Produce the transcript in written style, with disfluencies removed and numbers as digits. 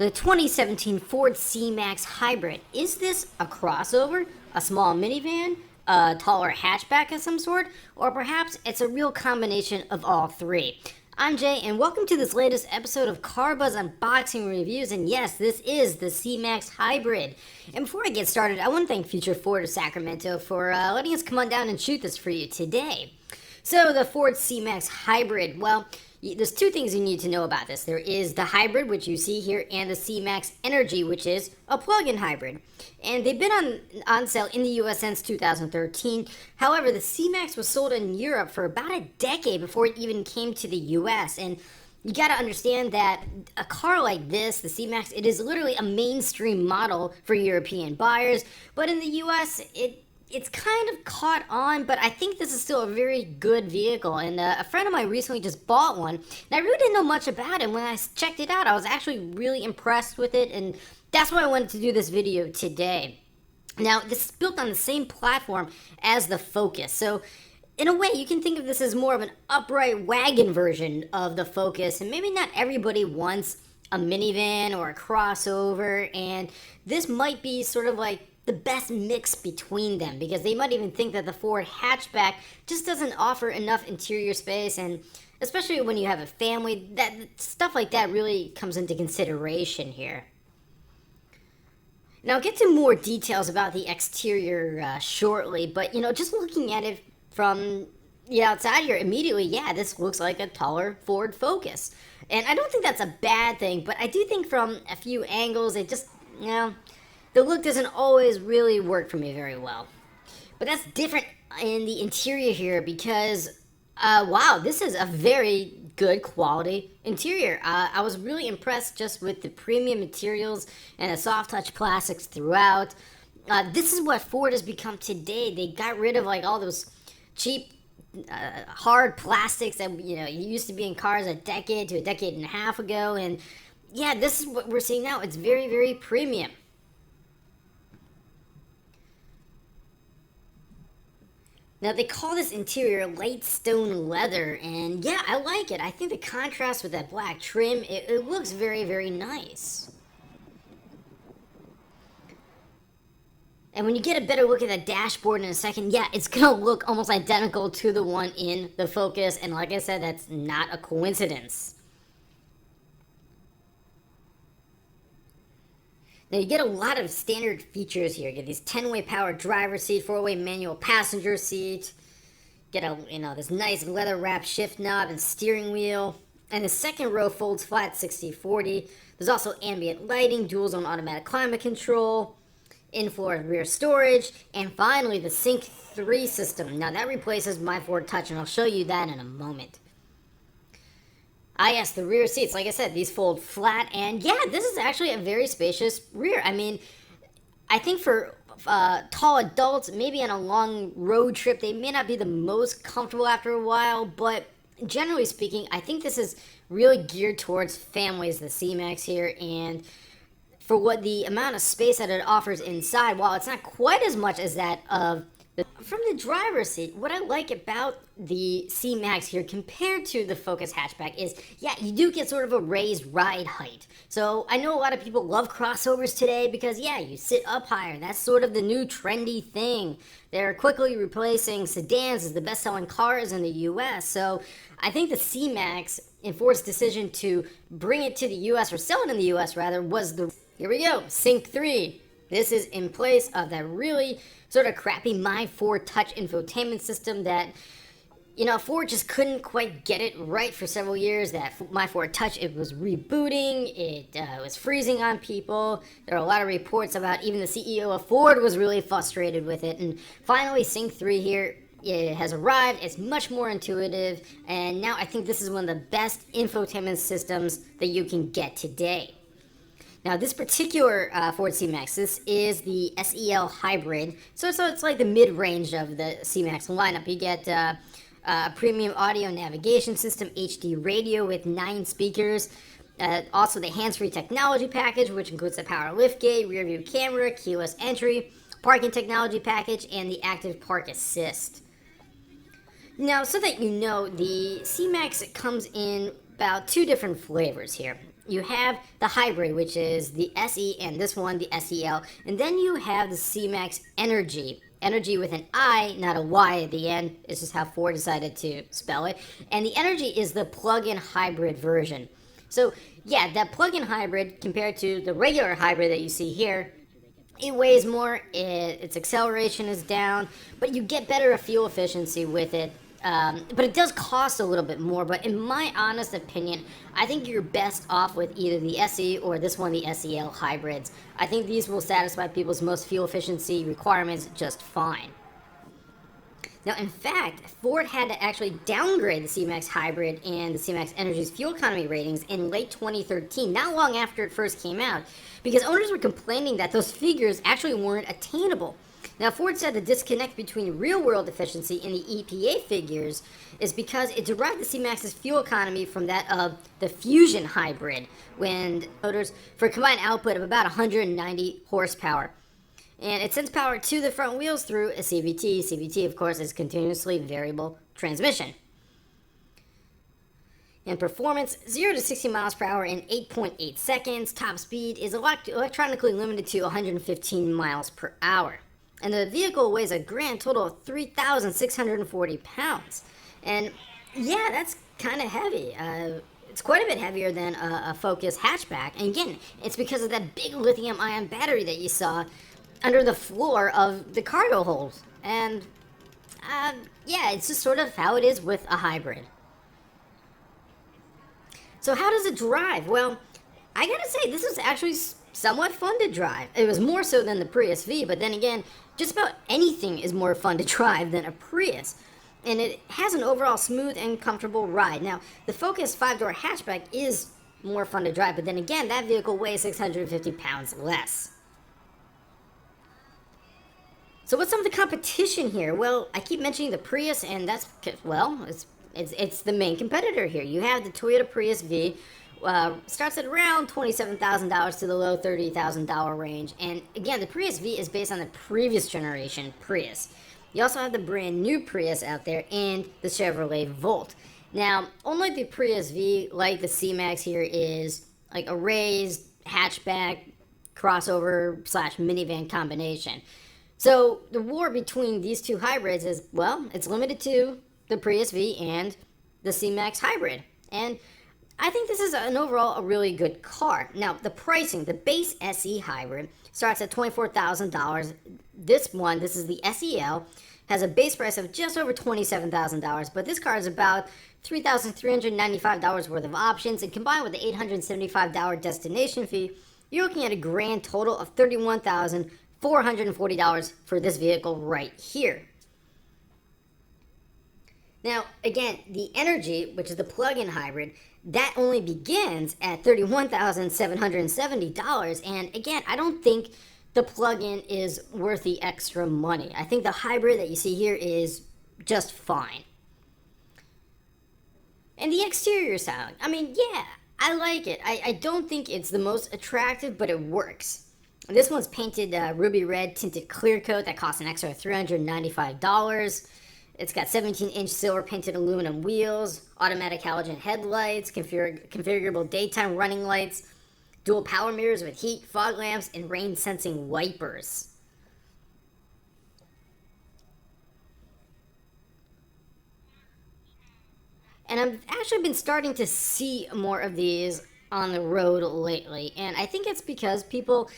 The 2017 Ford C-Max Hybrid. Is this a crossover, a small minivan, a taller hatchback of some sort, or perhaps it's a real combination of all three? I'm Jay, and welcome to this latest episode of Car Buzz Unboxing Reviews, and yes, this is the C-Max Hybrid. And before I get started, I want to thank Future Ford of Sacramento for letting us come on down and shoot this for you today. So, the Ford C-Max Hybrid, well, there's two things you need to know about this. There is the hybrid, which you see here, and the C-Max Energy, which is a plug-in hybrid. And they've been on sale in the US since 2013. However, the C-Max was sold in Europe for about a decade before it even came to the US. And you gotta understand that a car like this, the C-Max, it is literally a mainstream model for European buyers. But in the US, it's kind of caught on, but I think this is still a very good vehicle. And a friend of mine recently just bought one, and I really didn't know much about it. When I checked it out, I was actually really impressed with it, and that's why I wanted to do this video today. Now, this is built on the same platform as the Focus, so in a way, you can think of this as more of an upright wagon version of the Focus, and maybe not everybody wants a minivan or a crossover, and this might be sort of like the best mix between them, because they might even think that the Ford hatchback just doesn't offer enough interior space, and especially when you have a family, that stuff like that really comes into consideration here. Now, I'll get to more details about the exterior shortly, but just looking at it from the outside here immediately, yeah, this looks like a taller Ford Focus, and I don't think that's a bad thing, but I do think from a few angles it just, the look doesn't always really work for me very well. But that's different in the interior here because, wow, this is a very good quality interior. I was really impressed just with the premium materials and the soft touch plastics throughout. This is what Ford has become today. They got rid of like all those cheap, hard plastics that used to be in cars a decade to a decade and a half ago. And yeah, this is what we're seeing now. It's very, very premium. Now, they call this interior light stone leather, and yeah, I like it. I think the contrast with that black trim, it looks very, very nice. And when you get a better look at the dashboard in a second, yeah, it's going to look almost identical to the one in the Focus, and like I said, that's not a coincidence. Now, you get a lot of standard features here. You get these 10-way power driver's seat, 4-way manual passenger seat. Get this nice leather-wrapped shift knob and steering wheel. And the second row folds flat 60/40. There's also ambient lighting, dual-zone automatic climate control, in-floor and rear storage, and finally the Sync 3 system. Now, that replaces my Ford Touch, and I'll show you that in a moment. Yes, the rear seats, like I said, these fold flat, and yeah, this is actually a very spacious rear. I mean, I think for tall adults, maybe on a long road trip, they may not be the most comfortable after a while, but generally speaking, I think this is really geared towards families, the C-Max here, and for what the amount of space that it offers inside, while it's not quite as much as that of from the driver's seat, what I like about the C-Max here compared to the Focus hatchback is, yeah, you do get sort of a raised ride height. So I know a lot of people love crossovers today because, yeah, you sit up higher. That's sort of the new trendy thing. They're quickly replacing sedans as the best-selling cars in the US. So I think the C-Max, in Ford's decision to bring it to the US, or sell it in the US rather, was here we go, Sync 3. This is in place of that really sort of crappy My Ford Touch infotainment system that, Ford just couldn't quite get it right for several years. That My Ford Touch, it was rebooting, it was freezing on people. There are a lot of reports about even the CEO of Ford was really frustrated with it. And finally, Sync 3 here, it has arrived. It's much more intuitive. And now I think this is one of the best infotainment systems that you can get today. Now, this particular Ford C-Max, this is the SEL Hybrid, so it's like the mid-range of the C-Max lineup. You get a premium audio navigation system, HD radio with 9 speakers, also the hands-free technology package, which includes the power liftgate, rear-view camera, keyless entry, parking technology package, and the active park assist. Now, so that you know, the C-Max comes in about 2 different flavors here. You have the hybrid, which is the SE, and this one, the SEL. And then you have the C-Max Energy. Energy with an I, not a Y at the end. It's just how Ford decided to spell it. And the Energy is the plug-in hybrid version. So, yeah, that plug-in hybrid compared to the regular hybrid that you see here, it weighs more, its acceleration is down, but you get better fuel efficiency with it. But it does cost a little bit more. But in my honest opinion, I think you're best off with either the SE or this one, the SEL hybrids. I think these will satisfy people's most fuel efficiency requirements just fine. Now, in fact, Ford had to actually downgrade the C-Max Hybrid and the C-Max Energy's fuel economy ratings in late 2013, not long after it first came out, because owners were complaining that those figures actually weren't attainable. Now, Ford said the disconnect between real-world efficiency and the EPA figures is because it derived the C-Max's fuel economy from that of the Fusion Hybrid, when motors for a combined output of about 190 horsepower. And it sends power to the front wheels through a CVT. CVT, of course, is continuously variable transmission. And performance, 0 to 60 miles per hour in 8.8 seconds. Top speed is electronically limited to 115 miles per hour. And the vehicle weighs a grand total of 3,640 pounds. And yeah, that's kind of heavy. It's quite a bit heavier than a Focus hatchback. And again, it's because of that big lithium-ion battery that you saw under the floor of the cargo hold. And yeah, it's just sort of how it is with a hybrid. So how does it drive? Well, I gotta say, this is actually somewhat fun to drive. It was more so than the Prius V, but then again, just about anything is more fun to drive than a Prius. And it has an overall smooth and comfortable ride. Now, the Focus 5-door hatchback is more fun to drive, but then again, that vehicle weighs 650 pounds less. So what's some of the competition here? Well, I keep mentioning the Prius, and that's, well, it's the main competitor here. You have the Toyota Prius V, starts at around $27,000 to the low $30,000 range. And again, the Prius V is based on the previous generation Prius. You also have the brand new Prius out there and the Chevrolet Volt. Now, unlike the Prius V, like the C-Max here, is like a raised hatchback crossover slash minivan combination. So the war between these two hybrids is, well, it's limited to the Prius V and the C-Max hybrid. And I think this is an overall a really good car. Now, the pricing, the base SE hybrid starts at $24,000. This is the SEL, has a base price of just over $27,000, but this car is about $3,395 worth of options, and combined with the $875 destination fee, you're looking at a grand total of $31,440 for this vehicle right here. Now, again, the Energy, which is the plug-in hybrid, that only begins at $31,770. And again, I don't think the plug-in is worth the extra money. I think the hybrid that you see here is just fine. And the exterior styling, I mean, yeah, I like it. I don't think it's the most attractive, but it works. This one's painted ruby red tinted clear coat that costs an extra $395. It's got 17-inch silver painted aluminum wheels, automatic halogen headlights, configurable daytime running lights, dual power mirrors with heat, fog lamps, and rain sensing wipers. And I've actually been starting to see more of these on the road lately, and I think it's because people